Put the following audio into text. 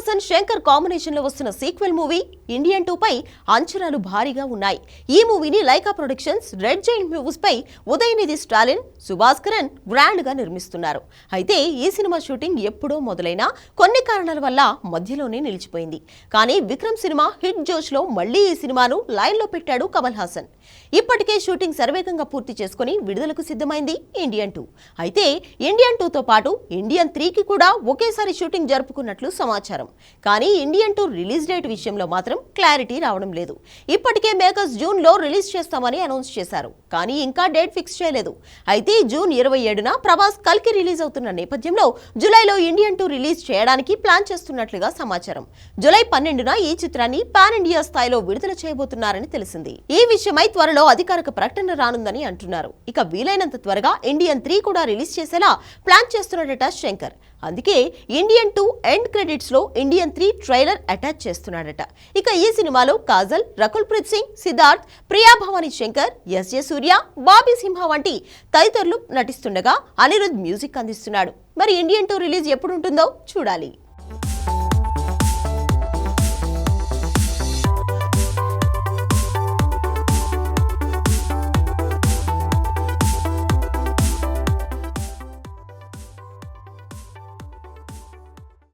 Haasan Shankar combination లో వస్తున్న sequel movie Indian 2 పై అంచనాలు భారీగా ఉన్నాయి. ఈ మూవీని Lyca productions, red giant movies పై ఉదయనిధి స్టాలిన్, సుభాస్కరన్ గ్రాండ్ గా నిర్మిస్తున్నారు. అయితే ఈ సినిమా షూటింగ్ ఎప్పుడో మొదలైనా కొన్ని కారణాల వల్ల మధ్యలోనే నిలిచిపోయింది. కానీ విక్రమ్ సినిమా హిట్ జోష్ లో మళ్లీ ఈ సినిమాను లైన్ లో పెట్టాడు కమల్ హాసన్. ఇప్పటికే షూటింగ్ శరవేగంగా పూర్తి చేసుకుని విడుదలకు సిద్ధమైంది ఇండియన్ 2. అయితే ఇండియన్ 2 తో పాటు ఇండియన్ 3 కి కూడా ఒకేసారి షూటింగ్ జరుపుకున్నట్లు సమాచారం. కానీ ఇండియన్ 2 రిలీజ్ డేట్ విషయంలో మాత్రం క్లారిటీ రావడం లేదు. ఇప్పటికే మేకర్స్ జూన్ లో రిలీజ్ చేస్తామని అనౌన్స్ చేశారు. కానీ ఇంకా డేట్ ఫిక్స్ చేయలేదు. అయితే జూన్ 27న ప్రభాస్ కల్కి రిలీజ్ అవుతున్న నేపథ్యంలో జూలైలో ఇండియన్ 2 రిలీజ్ చేయడానికి ప్లాన్ చేస్తున్నట్లుగా సమాచారం. జూలై 12న ఈ చిత్రాన్ని పాన్ ఇండియా స్థాయిలో విడుదల చేయబోతున్నారని తెలిసింది. ఈ విషయమై త్వరలో అధికారిక ప్రకటన రానుందని అంటున్నారు. ఇక వీలైనంత త్వరగా ఇండియన్ 3 కూడా రిలీజ్ చేసేలా ప్లాన్ చేస్తున్నాడట శంకర్. అందుకే ఇండియన్ 2 ఎండ్ క్రెడిట్స్ లో ఇండియన్ 3 ట్రైలర్ అటాచ్ చేస్తున్నాడట. ఇక ఈ సినిమాలో కాజల్, రకుల్ ప్రీత్ సింగ్, సిద్ధార్థ్, ప్రియా భవానీ శంకర్, ఎస్ జే సూర్య, బాబీ సింహ వంటి తదితరులు నటిస్తుండగా అనిరుద్ మ్యూజిక్ అందిస్తున్నాడు. మరి ఇండియన్ 2 రిలీజ్ ఎప్పుడు ఉంటుందో చూడాలి.